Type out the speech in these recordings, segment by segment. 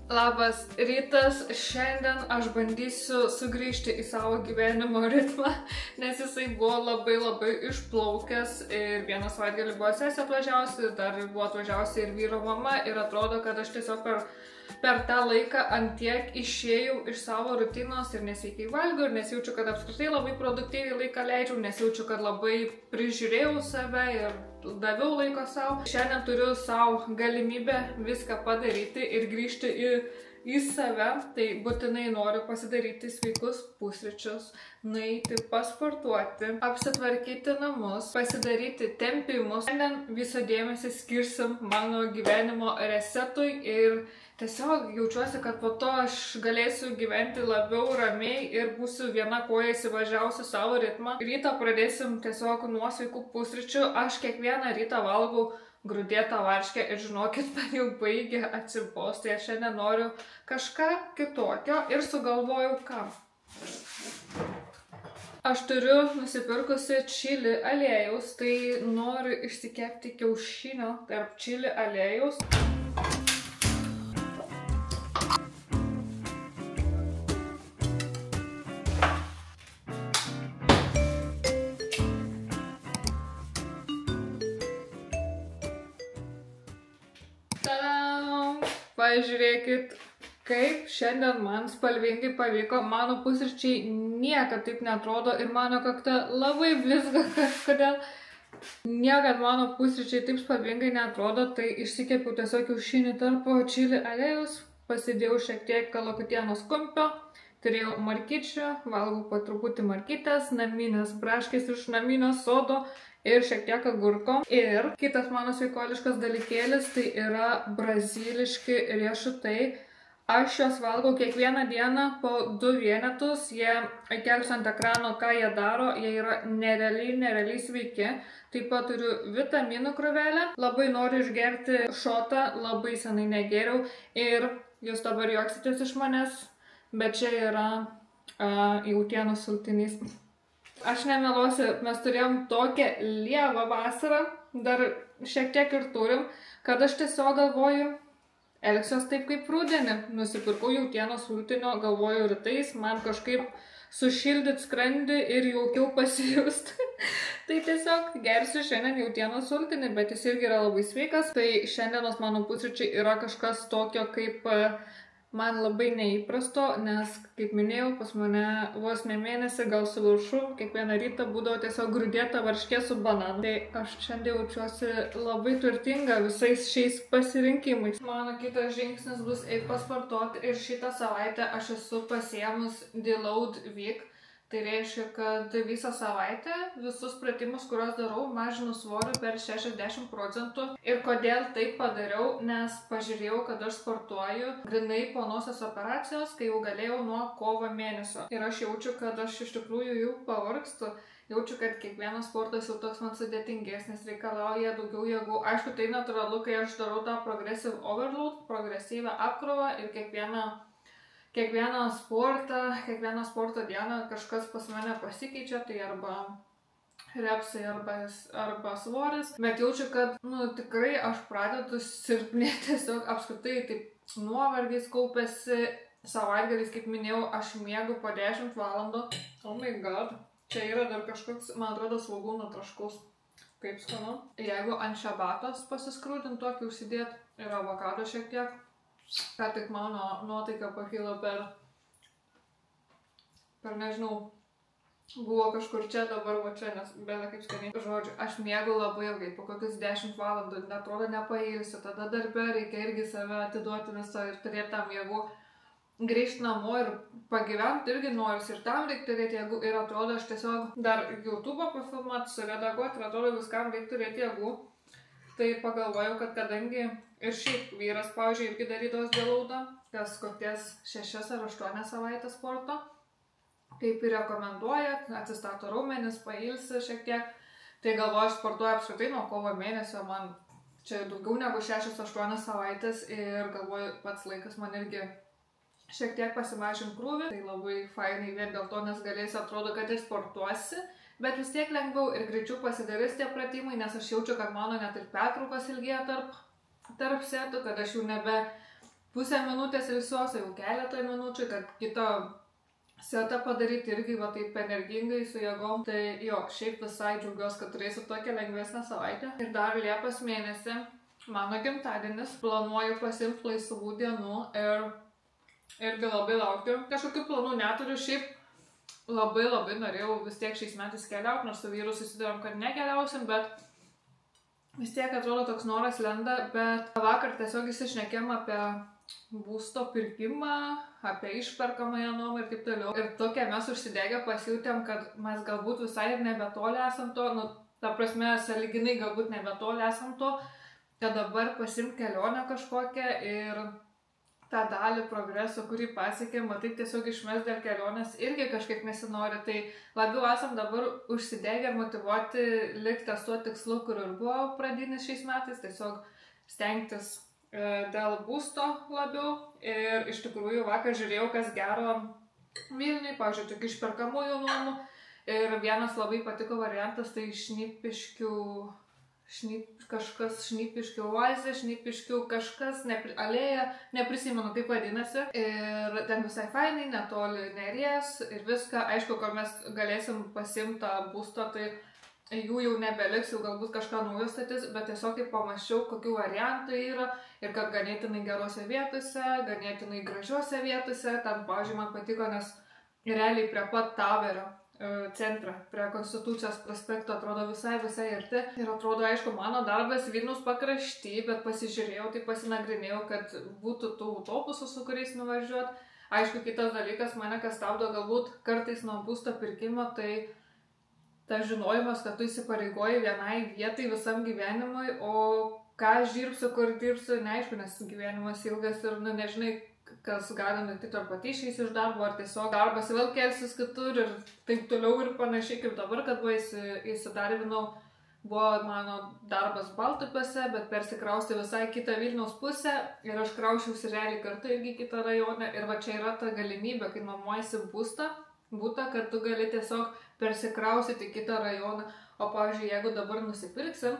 Labas rytas, šiandien aš bandysiu sugrįžti į savo gyvenimo ritmą, nes jisai buvo labai išplaukęs ir vieną savaitgalį buvo sesė atvažiavusi, dar buvo atvažiavusi ir vyro mama ir atrodo, kad aš tiesiog per tą laiką antiek išėjau iš savo rutinos ir nesveikai valgiau ir nesijaučiu, kad apskritai labai produktyviai laiką leidžiau, nesijaučiu, kad labai prižiūrėjau save ir daviau laiko savo. Šiandien turiu savo galimybę viską padaryti ir grįžti į save, tai būtinai noriu pasidaryti sveikus pusryčius, nueiti pasportuoti, apsitvarkyti namus, pasidaryti tempimus. Šiandien visą dėmesį skirsim mano gyvenimo resetui ir tiesiog jaučiuosi, kad po to aš galėsiu gyventi labiau ramiai ir būsiu viena koja įsivažiausiu savo ritmą. Rytą pradėsim tiesiog nuo sveikų pusryčių. Aš kiekvieną rytą valgau grūdėtą varškę ir žinokit, man jau baigė atsibosti. Aš šiandien noriu kažką kitokio ir sugalvojau ką. Aš turiu nusipirkusi čili aliejaus, tai noriu išsikepti kiaušinio tarp čili aliejaus. Pažiūrėkit, kaip šiandien man spalvingai pavyko. Mano pusryčiai niekad taip neatrodo ir mano kakta labai blizga kažkodėl. Niekad mano pusryčiai taip spalvingai neatrodo, tai išsikepiau tiesiog kiaušinį tarp čili aliejaus, pasidėjau šiek tiek kalakutienos kumpio, turėjau markyčių, valgau po truputį markytės, naminės braškės iš naminio sodo ir šiek tiek agurko. Ir kitas mano sveikoliškas dalykėlis tai yra braziliški riešutai. Aš juos valgau kiekvieną dieną po 2 vienetus. Jie kelsiu ant ekrano, ką jie daro. Jie yra nerealiai sveiki. Taip pat turiu vitaminų krūvelę. Labai noriu išgerti šotą, labai senai negėriau. Ir jūs dabar juoksitės iš manęs, bet čia yra jautienos sultinys. Aš nemeluosiu, mes turėjom tokią lievą vasarą, dar šiek tiek ir turim, kad aš tiesiog galvoju, elgsiuos taip kaip rudenį. Nusipirkau jautienos sultinio, galvoju rytais, man kažkaip sušildyt skrandį ir jaukiau pasijust. Tai tiesiog gersiu šiandien jautienos sultinį, bet jis irgi yra labai sveikas. Tai šiandienos mano pusryčiai yra kažkas tokio kaip man labai neįprasto, nes, kaip minėjau, pas mane vos ne mėnesį, gal su viršum, kiekvieną rytą būdavo tiesiog grūdėta varškė su bananu. Tai aš šiandien jaučiuosi labai turtinga visais šiais pasirinkimais. Mano kitas žingsnis bus eiti pasportuoti ir šitą savaitę aš esu pasiėmus Deload Week. Tai reiškia, kad visą savaitę visus pratimus, kuriuos darau, mažinu svorį per 60%. Ir kodėl taip padariau, nes pažiūrėjau, kad aš sportuoju grynai po nosies operacijos, kai jau galėjau nuo kovo mėnesio. Ir aš jaučiu, kad aš iš tikrųjų jau pavargstu. Jaučiu, kad kiekvienas sportas jau toks man sudėtingesnis, reikalauja daugiau jėgų. Aišku, tai natūralu, kai aš darau tą progressive overload, progresyvę apkrovą ir kiekvieną sporto dieną kažkas pas mane pasikeičia, tai arba repsai, arba svoris. Bet jaučiu, kad tikrai aš pradedu silpnėti, tiesiog apskritai taip nuovargis kaupėsi. Savaitgaliais, kaip minėjau, aš miegu po 10 valandų. Oh my god, čia yra dar kažkoks, man atrodo, svogūnų traškus. Kaip skanu. Jeigu ant šiabatos pasiskrūdint tokį užsidėt ir avokado šiek tiek. Ką tik mano nuotaika pakilo per nežinau, buvo kažkur čia, dabar va čia, nes bėda kaip skaniai. Žodžiu, aš miegu labai ilgai, po kokius 10 valandų, netrodo nepailsiu, tada darbe reikia irgi save atiduoti visą ir turėti tam jėgų. Grįžti namo ir pagyventi irgi norisi ir tam reikia turėti jėgų ir atrodo, aš tiesiog dar YouTube'ą pafilmuoti, suredaguoti ir atrodo viskam reikia turėti jėgų. Tai pagalvojau, kad kadangi ir šiaip vyras, pavyzdžiui, irgi darydavos Deloadą, kas kokias 6 ar 8 savaitės sporto, kaip ir rekomenduoja, atsistato raumenis, pailsi šiek tiek, tai galvoju, aš sportuoju apskritai nuo kovo mėnesio, man čia daugiau negu 6-8 savaitės ir galvoju, pats laikas man irgi šiek tiek pasimažinti krūvį, tai labai fainai vien dėl to, nes galėsi, atrodo, kad ir sportuosi, bet vis tiek lengviau ir greičiau pasidarys tie pratimai, nes aš jaučiu, kad mano net ir pertraukos ilgėja tarp setų, kad aš jau nebe pusę minutės ilsiuosi, jau keletą minučių, kad kitą setą padaryti irgi va taip energingai su jėgom. Tai jo, šiaip visai džiaugiuosi, kad turėsiu tokią lengvesnę savaitę. Ir dar Liepos mėnesį mano gimtadienis, planuoju pasiimti laisvų dienų ir irgi labai laukiu. Kažkokių planų neturiu, šiaip labai norėjau vis tiek šiais metais keliauti, nors su vyru susidėjom, kad nekeliausim, bet vis tiek atrodo toks noras lenda, bet vakar tiesiog įsišnekėm apie būsto pirkimą, apie išperkamąją nuomą ir taip toliau. Ir tokia mes užsidegę pasijutėm, kad mes galbūt visai ir nebetoli esam to, nu, ta prasme, sąlyginai galbūt nebetoli esam to, kad dabar pasimt kelionę kažkokią ir tą dalį progreso, kurį pasiekėm, matyt tiesiog išmes dėl kelionės irgi kažkaip nesinori. Tai labiau esam dabar užsidegę ir motyvuoti likti ties tuo tikslu, kur ir buvo pradinis šiais metais, tiesiog stengtis dėl būsto labiau. Ir iš tikrųjų vakar žiūrėjau, kas gero Vilniui, pavyzdžiui, tik išperkamųjų nuomų. Ir vienas labai patiko variantas, tai Šnipiškių oazė, Šnipiškių kažkas, alėja, neprisimenu kaip vadinasi. Ir ten visai fainai, netoli Neries ir viską. Aišku, kol mes galėsim pasimti tą būstą, tai jų jau nebeliks, jau galbūt kažką naujo statys, bet tiesiog kaip pamačiau, kokių variantų yra ir kad ganėtinai gerose vietose, ganėtinai gražiose vietose. Ten, pavyzdžiui, man patiko, nes realiai prie pat Taverio centrą, prie Konstitucijos prospekto atrodo visai arti. Ir atrodo, aišku, mano darbas Vilniaus pakrašty, bet pasižiūrėjau, tai pasinagrinėjau, kad būtų tų autobusų, su kuriais nuvažiuot. Aišku, kitas dalykas, mane kas stabdo galbūt kartais nuo būsto pirkimo, tai tas žinojimas, kad tu įsipareigoji vienai vietai visam gyvenimui, o ką aš dirbsiu, kur dirbsiu, neaišku, nes gyvenimas ilgas ir nežinai, kas gali nutikti, ar pati išeisi iš darbo, ar tiesiog darbas vėl kelsis kitur ir taip toliau ir panašiai kaip dabar, kad įsidarbinau, buvo mano darbas Baltupiuose, bet persikrausti visai kitą Vilniaus pusę ir aš kraušiausi realiai kartu irgi kitą rajoną. Ir va čia yra ta galimybė, kai nuomojasi būtą, kad tu gali tiesiog persikrausyti kitą rajoną. O pavyzdžiui, jeigu dabar nusipirksim,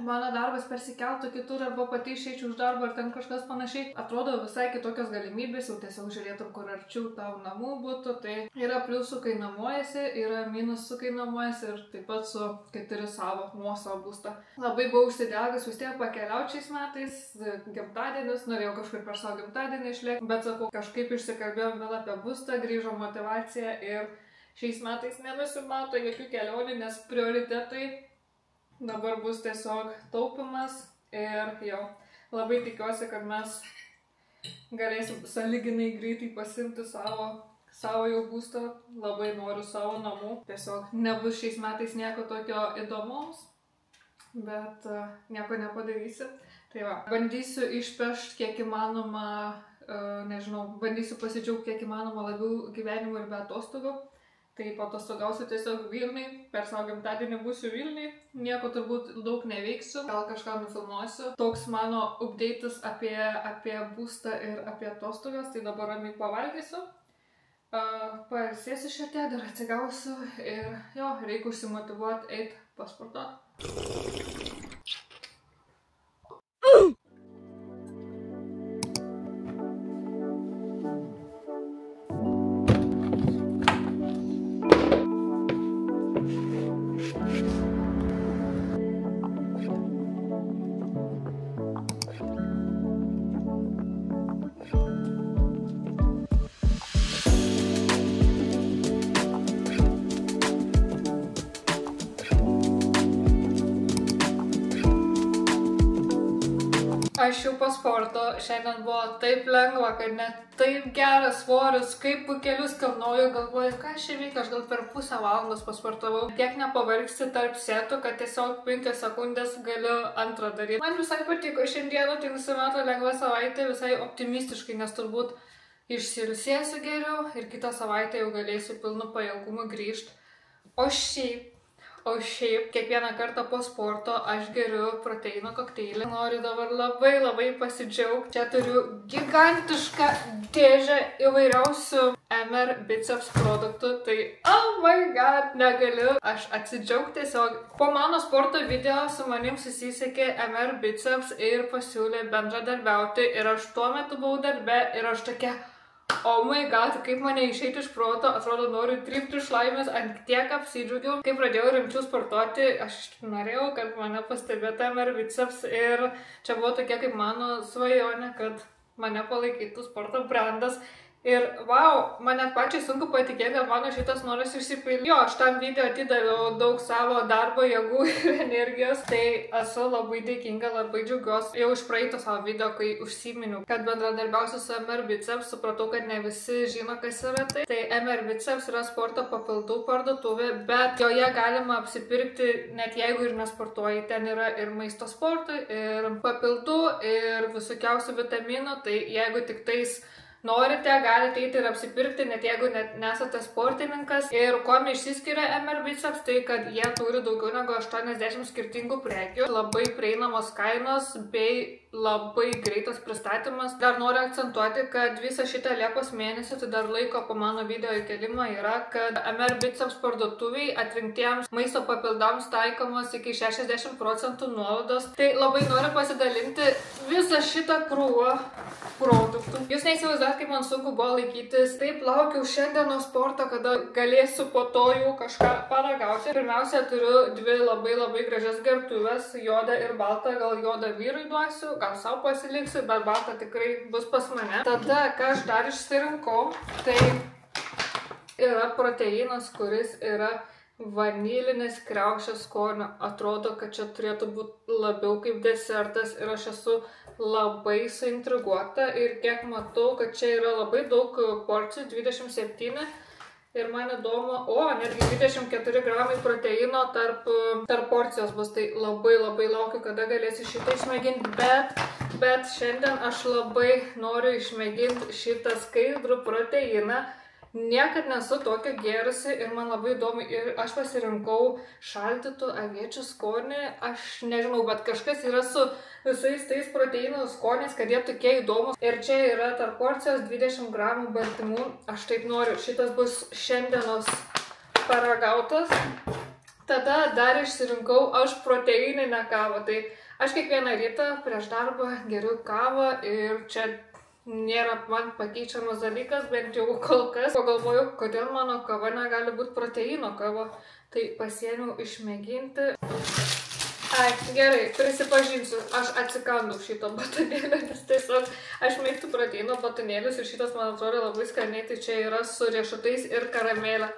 mano darbas persikeltų kitur arba pati išeičiau iš darbo ar ten kažkas panašiai, atrodo visai kitokios galimybės, jau tiesiog žiūrėtum, kur arčiau tau namų būtų. Tai yra pliusų, kai nuomojasi, yra minusų, kai nuomojasi ir taip pat su, kai turi nuosavą būstą. Labai buvau užsidegus vis tiek pakeliauti šiais metais, gimtadienis, norėjau kažkur per savo gimtadienį išlėkti, bet sakau, kažkaip išsikalbėjom vėl apie būstą, grįžo motyvacija ir šiais metais nenusimato jokių kelionių, nes prioritetai dabar bus tiesiog taupimas ir jau labai tikiuosi, kad mes galėsim sąlyginai greitai pasimti savo jau būstą. Labai noriu savo namų. Tiesiog nebus šiais metais nieko tokio įdomaus, bet nieko nepadarysi. Tai va, bandysiu išpešti kiek įmanoma, bandysiu pasidžiaugti kiek įmanoma labiau gyvenimu ir be atostogų. Tai patostogausiu tiesiog Vilniui, per savo gimtadienį būsiu Vilniui, nieko turbūt daug neveiksiu, gal kažką nufilmuosiu. Toks mano update'as apie būstą ir apie atostogas, tai dabar ramiai pavalgysiu, pailsėsiu šiek tiek, dar atsigausiu ir jo, reikia užsimotyvuoti, eiti pasportuoti. Aš jau po sporto, šiandien buvo taip lengva, kad net taip geras svoris, kaip kelius kalnoju, galvoju, ką aš čia veikiu, aš gal per pusę valandos pasportavau. Tiek nepavargsti tarp setų, kad tiesiog 5 sekundės galiu antrą daryti. Man visai patiko šiandieną, tai nusimato lengva savaitė, visai optimistiškai, nes turbūt išsiilsėsiu geriau ir kitą savaitę jau galėsiu pilnu pajėgumu grįžti. O O šiaip, kiekvieną kartą po sporto aš geriu proteino kokteilį. Noriu dabar labai pasidžiaugti. Čia turiu gigantišką dėžę įvairiausių MR Biceps produktų. Tai, oh my god, negaliu. Aš atsidžiaugti tiesiog. Po mano sporto video su manim susisiekė MR Biceps ir pasiūlė bendradarbiauti. Ir aš tuo metu buvau darbe ir aš tokia... Oh my god, kaip mane išeiti iš proto, atrodo noriu trypti iš laimės, ant tiek apsidžiaugiau. Kai pradėjau rimčiau sportuoti, aš norėjau, kad mane pastebėtų MR Biceps ir čia buvo tokia kaip mano svajonė, kad mane palaikytų sporto brandas. Ir wow, man net pačiai sunku patikėti, kad mano šitas noras išsipildė. Jo, aš tam video atidaviau daug savo darbo, jėgų ir energijos. Tai esu labai dėkinga, labai džiaugiuosi. Jau iš praeito savo video, kai užsiminiau, kad bendradarbiausiu su MR Biceps, supratau, kad ne visi žino, kas yra tai. Tai MR Biceps yra sporto papildų parduotuvė, bet joje galima apsipirkti, net jeigu ir nesportuoji. Ten yra ir maisto sportui, ir papildų, ir visokiausių vitaminų. Tai jeigu tik tais norite, galite eiti ir apsipirkti, net jeigu nesate sportininkas. Ir kuo išsiskiria MR Biceps, tai kad jie turi daugiau negu 80 skirtingų prekių, labai prieinamos kainos bei labai greitas pristatymas. Dar noriu akcentuoti, kad visą šitą Liepos mėnesį, tai dar laiko po mano video įkelimą yra, kad MR Biceps parduotuviai atrinktiems maisto papildams taikomos iki 60% nuolaidos. Tai labai noriu pasidalinti visą šitą krūvą produktų. Jūs neįsivaizduojat, kaip man sunku buvo laikytis. Taip laukiau šiandienos sporto, kada galėsiu po to jau kažką paragauti. Pirmiausia, turiu dvi labai gražias gertuvės, juodą ir baltą. Gal juodą vyrui duosiu, gal savo pasiliksiu, bet baltą tikrai bus pas mane. Tada, ką aš dar išsirinkau, tai yra proteinas, kuris yra vanilinis kriaušės skonio. Atrodo, kad čia turėtų būti labiau kaip desertas ir aš esu labai suintriguota ir kiek matau, kad čia yra labai daug porcijų, 27 ir man įdomu, netgi 24 gramai proteino tarp porcijos bus, tai labai laukiu, kada galėsiu šitą išmėginti, bet šiandien aš labai noriu išmėginti šitą skaidrų proteiną. Niekad nesu tokio gėrusi ir man labai įdomu ir aš pasirinkau šaldytų aviečių skonį. Aš nežinau, bet kažkas yra su visais tais proteinų skoniais, kad jie tokie įdomus. Ir čia yra tarp porcijos 20 gramų baltymų. Aš taip noriu, šitas bus šiandienos paragautas. Tada dar išsirinkau aš proteininę kavą. Tai aš kiekvieną rytą prieš darbą geriu kavą ir čia nėra man pakeičiamas dalykas, bent jau kol kas. Pagalvoju, kodėl mano kava negali būti proteino kava. Tai pasiėmiau išmėginti. Ai, gerai, prisipažinsiu, aš atsikandau šito batonėlio, nes tiesiog aš mėgstu proteino batonėlius ir šitas man atrodo labai skaniai, tai čia yra su riešutais ir karamelė.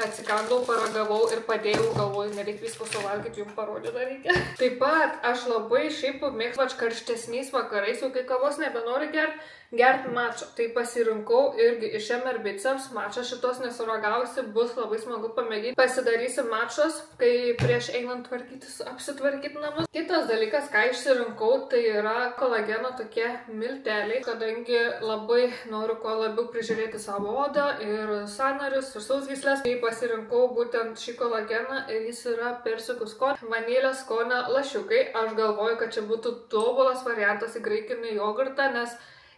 Atsikandau, paragavau ir padėjau, galvoju, nereik visko suvalgyti, jums parodyti dar reikia. Taip pat aš labai šiaip mėgstu karštesniais vakarais, jau kai kavos nebenoriu gert mačą. Tai pasirinkau irgi iš MR Biceps mačą, šitos nesuragausi, bus labai smagu pamėginti. Pasidarysim mačos, kai prieš einant apsitvarkyti namus. Kitas dalykas, ką išsirinkau, tai yra kolageno tokie milteliai, kadangi labai noriu kuo labiau prižiūrėti savo odą ir sąnarius ir sausgyslės. Tai pasirinkau būtent šį kolageną ir jis yra persikų skonio, vanilės skonio lašiukai. Aš galvoju, kad čia būtų tobulas variantas į graikinį jogurtą, nes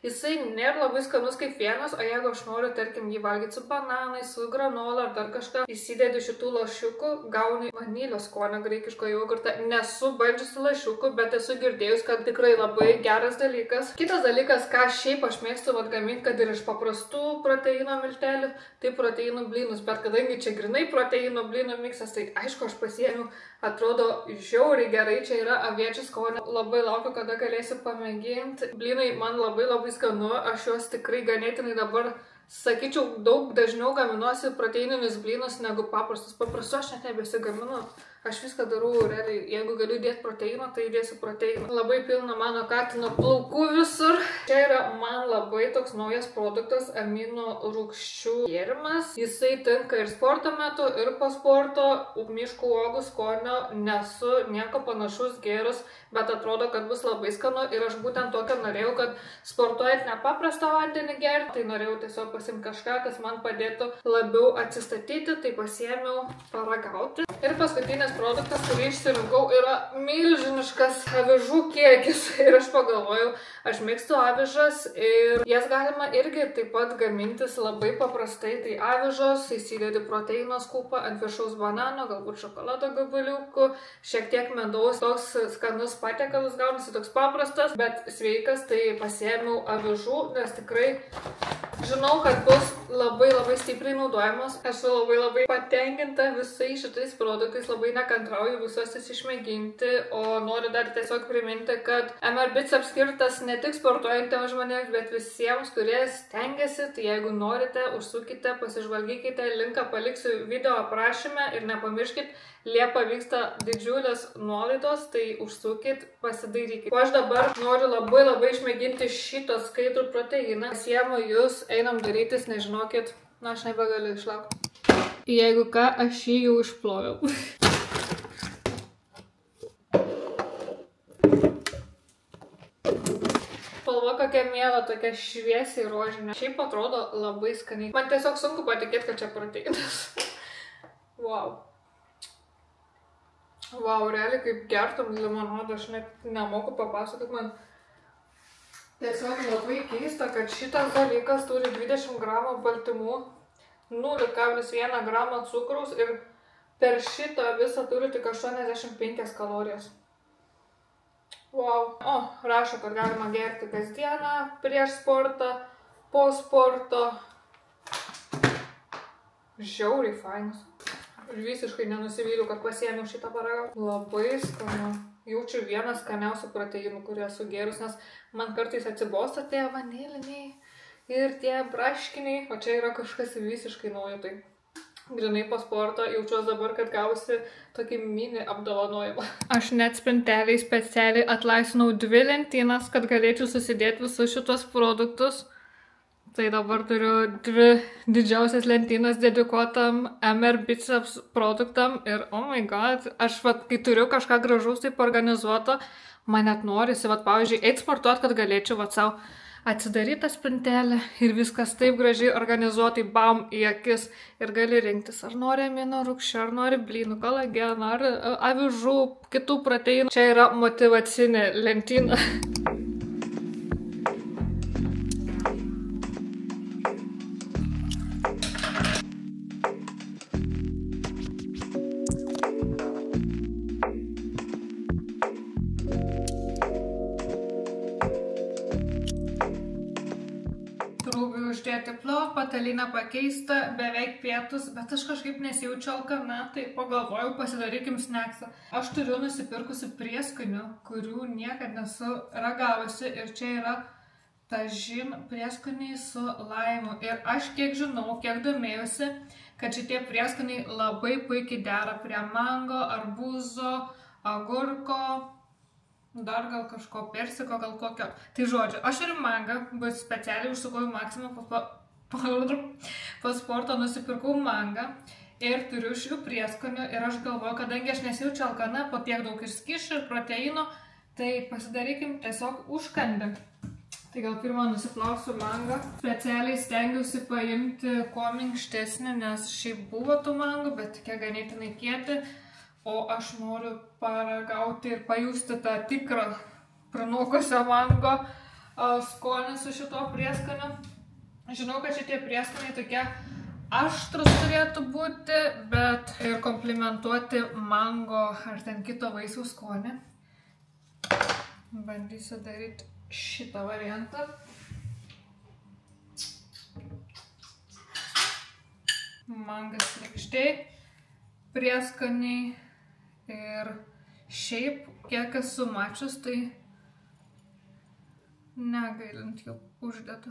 jisai nėra labai skanus kaip vienas, o jeigu aš noriu, tarkim, jį valgyti su bananais, su granola ar dar kažką, įsidedi šitų lašiukų, gauni vanilės skonio graikiško jogurtą. Nesu bandžiusi lašiukų, bet esu girdėjus, kad tikrai labai geras dalykas. Kitas dalykas, ką šiaip aš mėgstu gaminti, kad ir iš paprastų proteino miltelių, tai proteinų blynus, bet kadangi čia grinai proteino blynų miksas, tai aišku, aš pasiėmiau, atrodo žiauriai gerai, čia yra aviečių skonio. Labai laukiu, kada galėsiu pamėginti. Blynai man labai skanu, aš juos tikrai ganėtinai dabar, sakyčiau, daug dažniau gaminuosi proteininius blynus negu paprastus. Paprastus aš net nebesigaminu. Aš viską darau realiai, jeigu galiu įdėti proteino, tai įdėsiu proteiną. Labai pilna mano katino plaukų visur. Čia yra man labai toks naujas produktas, amino rūgščių gėrimas. Jisai tinka ir sporto metu, ir po sporto. Miškų uogų skonio nesu nieko panašus gėrus, bet atrodo, kad bus labai skanu. Ir aš būtent tokią norėjau, kad sportuojant nepaprastą vandenį gerti, tai norėjau tiesiog pasimti kažką, kas man padėtų labiau atsistatyti, tai pasiėmiau paragauti. Ir paskutinis produktas, kurį išsirinkau, yra milžiniškas avižų kiekis. Ir aš pagalvojau, aš mėgstu avižas ir jas galima irgi taip pat gamintis labai paprastai. Tai avižos, įsidedi proteino skupą, ant viršaus banano, galbūt šokolado gabaliukų, šiek tiek medaus, toks skanus patiekalas gaunasi, toks paprastas, bet sveikas. Tai pasiėmiau avižų, nes tikrai žinau, kad bus labai stipriai naudojamos. Esu labai patenkinta visais šitais produktais, labai nekantrauju visus išmėginti, o noriu dar tiesiog priminti, kad MR Biceps skirtas ne tik sportuojantiems žmonėms, bet visiems, kurie stengiasi. Tai jeigu norite, užsukite, pasižvalgykite, linką paliksiu video aprašyme ir nepamirškit, Liepą vyksta didžiulės nuolaidos, tai užsukit, pasidairykit. O aš dabar noriu labai išmėginti šitą skaidrų proteiną. Pasiemu jūs, einam darytis, nežinokit, na aš nebegaliu išlaukti. Jeigu ką, aš jį jau išploviau. Spalva kokia miela, tokia šviesiai rožinė. Šiaip atrodo labai skaniai. Man tiesiog sunku patikėti, kad čia proteinas. Wow. Wow, realiai kaip gertum limonadą, aš net nemoku papasakoti, man tiesiog labai keista, kad šitas dalykas turi 20 gramų baltymų, 0,1 gramą cukraus ir per šitą visą turi tik 85 kalorijas. Wow. O, rašo, kad galima gerti kasdieną, prieš sportą, po sporto. Žiauriai fainas. Ir visiškai nenusivyliu, kad pasiėmiau šitą paragauti. Labai skanu. Jaučiu vieną skaniausių proteinų, kurį esu gėrus, nes man kartais atsibosta tie vaniliniai ir tie braškiniai, o čia yra kažkas visiškai naujo. Tai grinai po sporto jaučiuosi dabar, kad gausi tokį mini apdovanojimą. Aš net spinteliai specialiai atlaisvinau 2 lentynas, kad galėčiau susidėti visus šitos produktus. Tai dabar turiu 2 didžiausias lentynas dedikuotam MR Biceps produktam ir oh my god, aš kai turiu kažką gražaus taip organizuoto, man net norisi, pavyzdžiui, eit sportuot, kad galėčiau savo atsidaryti tą spintelę ir viskas taip gražiai organizuotai, bam, į akis ir gali rinktis, ar nori amino rūgščių, ar nori blynų, kolageno, ar avižų, kitų proteinų. Čia yra motyvacinė lentyna. Uždėti plovą, patalynę pakeista, beveik pietus, bet aš kažkaip nesijaučiu alkana, tai pagalvojau, pasidarykim snacksą. Aš turiu nusipirkusi prieskonių, kurių niekad nesu ragavusi ir čia yra tažin prieskoniai su laimu. Ir aš kiek žinau, kiek domėjusi, kad šitie prieskoniai labai puikiai dera prie mango, arbūzo, agurko, dar gal kažko persiko, gal kokio. Tai žodžiu, aš ir mangą, bus specialiai užsukau į Maksimą, po sporto nusipirkau mangą ir turiu šių prieskonių ir aš galvoju, kadangi aš nesijaučiu alkana, po tiek daug ir skysčių, ir proteino, tai pasidarykim tiesiog užkandį. Tai gal pirmą nusiplausiu mangą. Specialiai stengiausi paimti kuo minkštesnį, nes šiaip buvo tų mangų, bet tokie ganėtinai kieti. O aš noriu paragauti ir pajusti tą tikrą pranokusio mango skonį su šituo prieskoniu. Žinau, kad šitie prieskoniai tokie aštrus turėtų būti, bet ir komplimentuoti mango ar ten kito vaisių skonį. Bandysiu daryti šitą variantą. Mangas lėkščiai, prieskoniai. Ir šiaip, kiek esu mačius, tai negailint jau uždėta.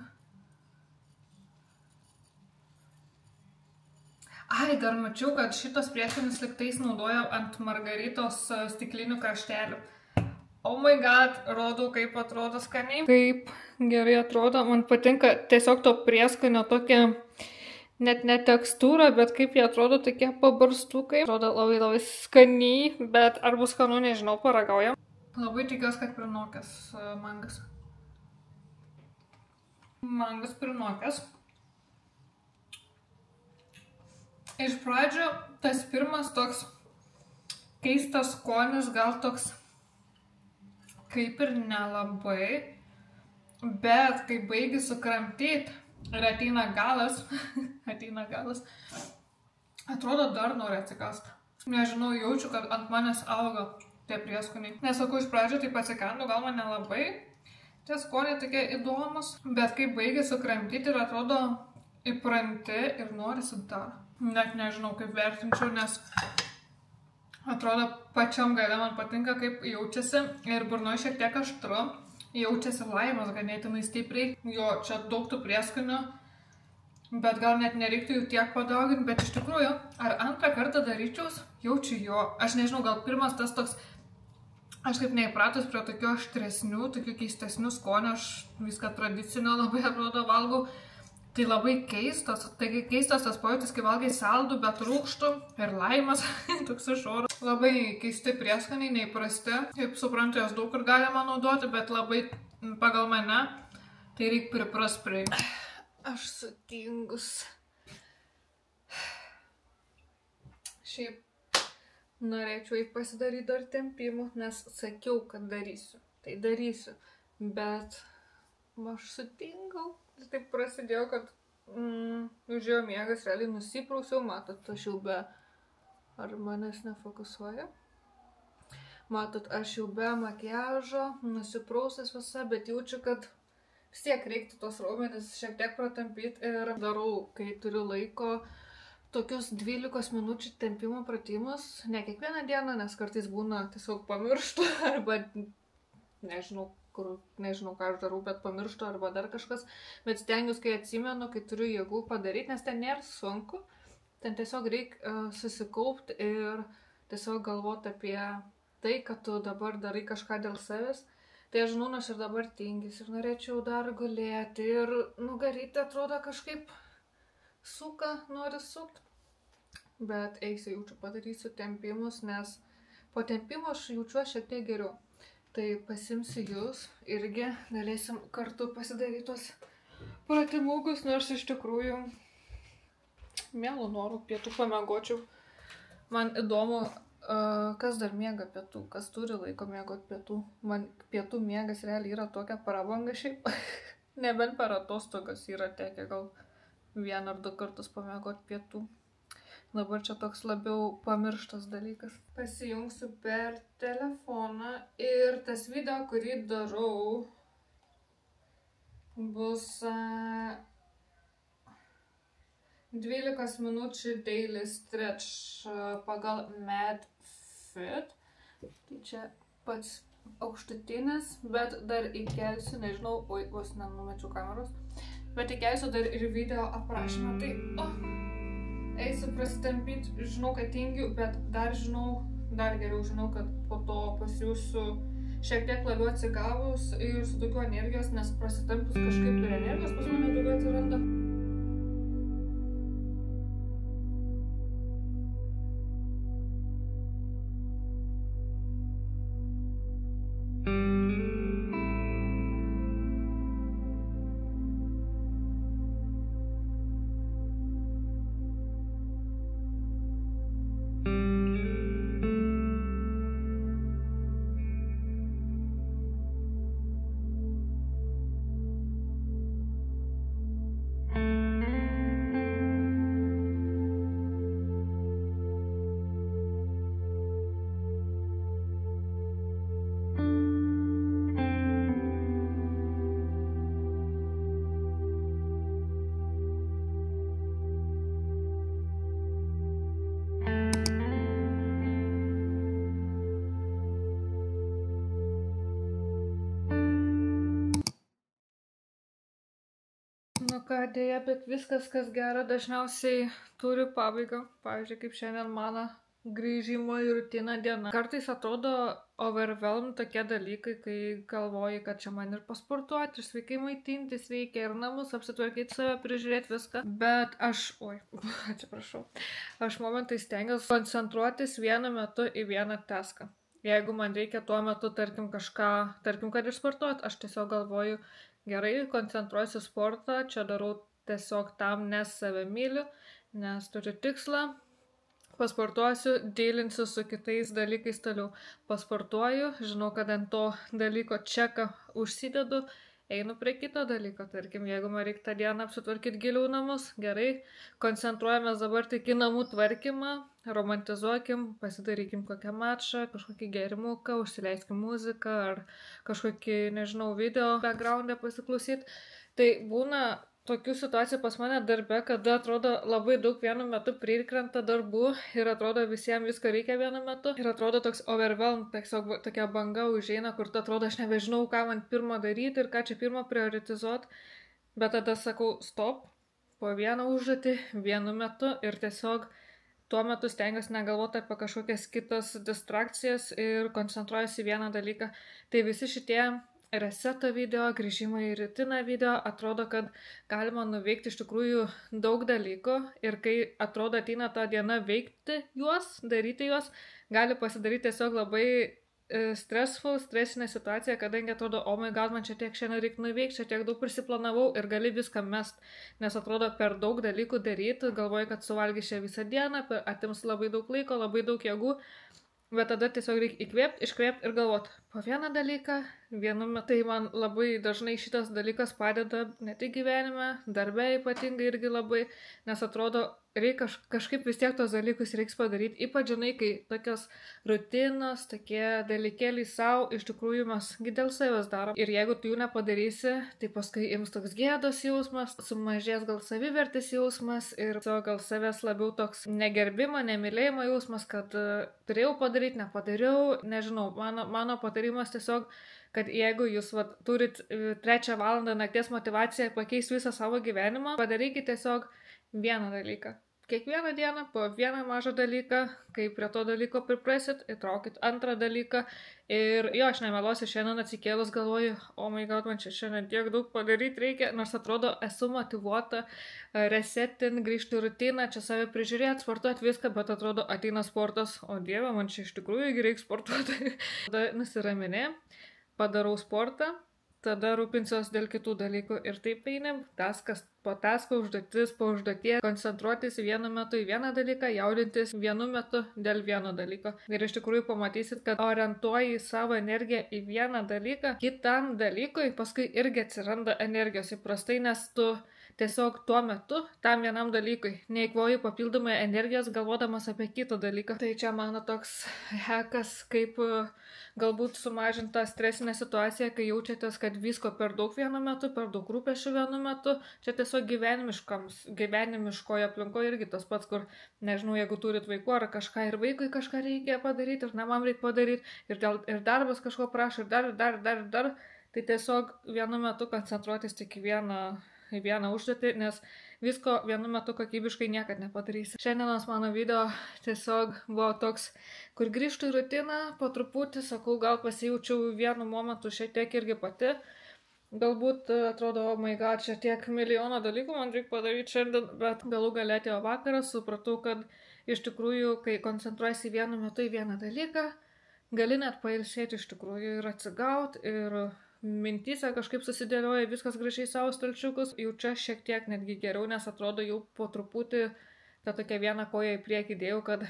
Ai, dar mačiau, kad šitos prieskonis liktais naudoja ant margaritos stiklinių kraštelių. Oh my god, rodau, kaip atrodo skaniai. Kaip gerai atrodo, man patinka tiesiog to prieskonio tokia, net ne tekstūra, bet kaip jie atrodo tokie pabarstukai. Atrodo labai labai skaniai, bet ar bus skanu, nežinau, paragaujam. Labai tikiuosi, kad prinokęs mangas. Mangas prinokęs. Iš pradžio tas pirmas toks keistas skonis, gal toks kaip ir nelabai, bet kai baigi sukramtyti ir ateina galas, atrodo dar nori atsikast. Nežinau, jaučiu, kad ant manęs auga tie prieskoniai. Nesakau, iš pradžio taip atsikandu, gal man nelabai. Tie skoniai tokie įdomus, bet kai baigi sukramtyti ir atrodo įpranti ir norisi dar. Net nežinau, kaip vertinčiau, nes atrodo pačiam gale man patinka, kaip jaučiasi ir burnoje šiek tiek aštru, jaučiasi laimas ganėtinai stipriai. Jo, čia daug tų prieskonių, bet gal net nereiktų jų tiek padauginti, bet iš tikrųjų, ar antrą kartą daryčiaus, jaučiu jo. Aš nežinau, gal pirmas tas toks, aš kaip neįpratus prie tokių aštresnių, tokių keistesnių skonių, aš viską tradicinio labai atrodo valgau. Tai labai keistas, taigi keistas tas pojūtis, kai valgai saldų, bet rūgštų ir laimas, toks iš oro. Labai keisti prieskoniai, neįprasti, kaip suprantu, jas daug kur galima naudoti, bet labai pagal mane, tai reik pripras prie. Aš sutingus. Šiaip norėčiau pasidaryti dar tempimų, nes sakiau, kad darysiu. Tai darysiu, bet aš sutingau. Taip prasidėjo, kad užėjo miegas, realiai nusiprausiau, matot, aš jau be, ar manęs nefokusuoja? Matot, aš jau be makiažo, nusiprausęs visą, bet jaučiu, kad vis tiek reiktų tos raumenis šiek tiek pratampyti ir darau, kai turiu laiko, tokius 12 minučių tempimo pratimus, ne kiekvieną dieną, nes kartais būna tiesiog pamirštu, arba nežinau, ką aš darau, bet pamirštu arba dar kažkas, bet stengiuosi, kai atsimenu, kai turiu jėgų padaryti, nes ten nėra sunku, ten tiesiog reikia susikaupti ir tiesiog galvoti apie tai, kad tu dabar darai kažką dėl savęs. Tai aš žinau, aš ir dabar tingis ir norėčiau dar gulėti ir nugaryti atrodo kažkaip suka, nori sukti, bet eisiu, jaučiu, padarysiu tempimus, nes po tempimo aš jaučiuosi šiek tiek geriau. Tai pasimsiu jūs irgi galėsim kartu pasidaryti tos pratimukus, nors iš tikrųjų mielų norų pietų pamiegočiau. Man įdomu, kas dar miega pietų, kas turi laiko miegoti pietų. Man pietų miegas realiai yra tokia prabanga šiaip. Nebent per atostogas yra tekę gal 1 ar 2 kartus pamiegoti pietų. Dabar čia toks labiau pamirštas dalykas. Pasijungsiu per telefoną ir tas video, kurį darau, bus 12 minučių daily stretch pagal MadFit. Tai čia pats aukštutinis, bet dar įkelsiu, nežinau, oi, vos nenumečiau kameros, bet įkelsiu dar ir video aprašymą. Tai, eisiu prasitampyti, žinau, kad tingiu, bet dar geriau žinau, kad po to pasiūsiu šiek tiek labiau atsigavus ir su daugiau energijos, nes prasitampus kažkaip ir energijos pas mane daugiau atsiranda. Nu ką, dėja, bet viskas, kas gera, dažniausiai turi pabaigą. Pavyzdžiui, kaip šiandien mano grįžimo į rutiną diena. Kartais atrodo overwhelm tokie dalykai, kai galvoji, kad čia man ir pasportuoti, ir sveikai maitintis reikia, ir namus apsitvarkyti, save prižiūrėti viską. Bet atsiprašau, aš momentai stengiuosi koncentruotis vienu metu į vieną taską. Jeigu man reikia tuo metu, tarkim, kad ir sportuoti, aš tiesiog galvoju, gerai, koncentruosiu sportą, čia darau tiesiog tam, nes save myliu, nes turiu tikslą, pasportuosiu, dylinsiu su kitais dalykais toliau. Pasportuoju, žinau, kad ant to dalyko čeką užsidedu, einu prie kito dalyko, tarkim, jeigu man reikia tą dieną apsitvarkyti giliau namus, gerai, koncentruojamės dabar tik į namų tvarkymą, romantizuokim, pasidarykim kokią mačą, kažkokį gerimuką, užsileiskim muziką ar kažkokį, nežinau, video backgroundą pasiklausyti. Tai būna tokių situacijų pas mane darbe, kada atrodo labai daug vienu metu prikrenta darbų ir atrodo visiems visko reikia vienu metu. Ir atrodo toks overwhelm, tiesiog tokia banga užeina, kur tu atrodo aš nebežinau, ką man pirmą daryti ir ką čia pirmą prioritizuoti. Bet tada sakau stop, po vieną užduotį vienu metu ir tiesiog tuo metu stengiuosi negalvoti apie kažkokias kitas distrakcijas ir koncentruojuosi į vieną dalyką. Tai visi šitie reseto video, grįžimo į rutiną video, atrodo, kad galima nuveikti iš tikrųjų daug dalykų ir kai atrodo ateina ta diena veikti juos, daryti juos, gali pasidaryti tiesiog labai stresinė situacija, kadangi atrodo, oh my god, man čia tiek šiandien reikia nuveikti, čia tiek daug prisiplanavau ir gali viską mest, nes atrodo per daug dalykų daryti, galvoji, kad suvalgysi šią visą dieną, atims labai daug laiko, labai daug jėgų. Bet tada tiesiog reikia įkvėpti, iškvėpti ir galvoti po vieną dalyką, vienu metu. Tai man labai dažnai šitas dalykas padeda ne tik gyvenime, darbe ypatingai irgi labai, nes atrodo, reikia kažkaip vis tiek tos dalykus reiks padaryti. Ypač žinai, kai tokios rutinos, tokie dalykėliai savo, iš tikrųjų mes dėl savęs darom. Ir jeigu tu jų nepadarysi, tai paskui ims toks gėdos jausmas, sumažės gal savivertės jausmas ir gal savęs labiau toks negerbimo, nemylėjimo jausmas, kad turėjau padaryti, nepadariau, nežinau, mano patarimas tiesiog, kad jeigu jūs turit 3 valandą nakties motivaciją pakeisti visą savo gyvenimą, padarykite tiesiog vieną dalyką. Kiekvieną dieną po vieną mažą dalyką, kai prie to dalyko priprasit, įtraukit antrą dalyką ir jo, aš nemeluosiu, šiandien atsikėlus galvoju, oh my god, man čia šiandien tiek daug padaryti reikia, nors atrodo esu motyvuota, resetin, grįžti į rutiną, čia save prižiūrėti, sportuoti viską, bet atrodo ateina sportas, o dieve, man čia iš tikrųjų reikia sportuoti. Tada nusiraminė, padarau sportą, tada rūpinsiuos dėl kitų dalykų ir taip einam, taskas po tasko, užduotis po užduoties, koncentruotis vienu metu į vieną dalyką, jaudintis vienu metu dėl vieno dalyko. Ir iš tikrųjų pamatysit, kad orientuoji savo energiją į vieną dalyką, kitam dalykui paskui irgi atsiranda energijos įprastai, nes tu tiesiog tuo metu tam vienam dalykui neįkvoji papildomai energijos galvodamas apie kitą dalyką. Tai čia mano toks hekas, kaip galbūt sumažinta stresinė situacija, kai jaučiatės, kad visko per daug vienu metu, per daug rūpesčių vienu metu. Čia tiesiog gyvenimiškoje aplinkoje irgi tas pats, kur, nežinau, jeigu turit vaikų ar kažką ir vaikui kažką reikia padaryti, ir namam reikia padaryti, ir darbas kažko prašo, ir dar, tai tiesiog vienu metu koncentruotis tik į vieną užduotį, nes visko vienu metu kokybiškai niekad nepadarysi. Šiandienos mano video tiesiog buvo toks, kur grįžtu į rutiną, po truputį, sakau, gal pasijaučiau vienu momentu šiek tiek irgi pati. Galbūt atrodo, oh my god, čia tiek milijono dalykų man reikia padaryti šiandien, bet galų gale atėjo vakaras, supratau, kad iš tikrųjų, kai koncentruojasi vienu metu į vieną dalyką, gali net pailsėti iš tikrųjų ir atsigauti ir mintyse kažkaip susidėlioja viskas gražiai savo stalčiukus. Jau čia šiek tiek netgi geriau, nes atrodo jau po truputį tą tokią vieną koją į priekį dėjau, kad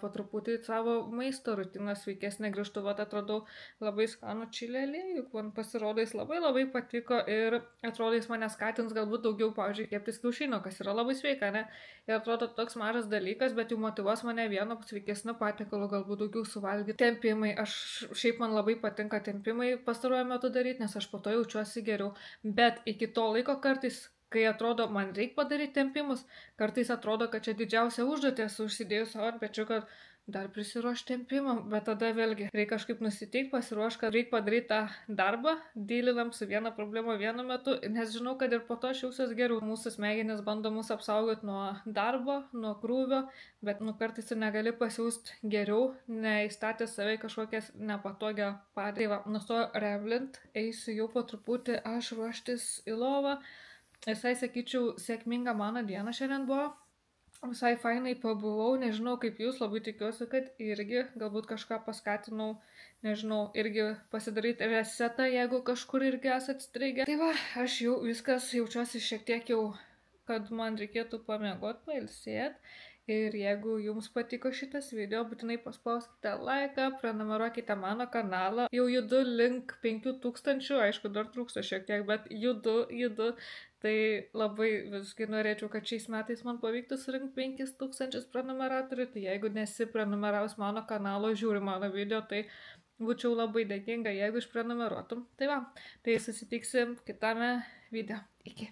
po truputį savo maisto rutiną sveikesnė grįžtu, atradau labai skanų čili aliejų, man pasirodo jis labai patiko ir atrodo jis mane skatins galbūt daugiau, pavyzdžiui, keptis kiaušinio, kas yra labai sveika, ne? Ir atrodo toks mažas dalykas, bet jau motyvuos mane vieno sveikesnio patiekalo galbūt daugiau suvalgyti. Tempimai, šiaip man labai patinka tempimai pastaruoju metu daryti, nes aš po to jaučiuosi geriau, bet iki to laiko kartais, kai atrodo, man reikia padaryti tempimus, kartais atrodo, kad čia didžiausia užduotė esu užsidėjus savo ant pečių, kad dar prisiruošti tempimam, bet tada vėlgi reikia kažkaip nusiteikti, pasiruošti, kad reikia padaryti tą darbą, dylinam su viena problema vienu metu, nes žinau, kad ir po to aš jausiuos geriau. Mūsų smegenys bando mus apsaugoti nuo darbo, nuo krūvio, bet kartais tu negali pasiūsti geriau, neįstatė save į kažkokias nepatogią padėtį. Va, nustoju remlint, eisiu jau po truputį aš ruoštis į lovą. Visai sakyčiau, sėkminga mano diena šiandien buvo. Visai fainai pabuvau, nežinau kaip jūs, labai tikiuosi, kad irgi galbūt kažką paskatinau, nežinau, irgi pasidaryti resetą, jeigu kažkur irgi esate strigę. Tai va, aš jau viskas jaučiuosi šiek tiek jau, kad man reikėtų pamiegoti, pailsėti. Ir jeigu jums patiko šitas video, būtinai paspauskite laiką, prenumeruokite mano kanalą. Jau judu link 5000, aišku, dar trūksta šiek tiek, bet judu. Tai labai visgi norėčiau, kad šiais metais man pavyktų surinkti 5000 prenumeratorių. Tai jeigu nesi prenumeravus mano kanalo, žiūri mano video, tai būčiau labai dėkinga, jeigu išprenumeruotum. Tai va, tai susitiksim kitame video. Iki.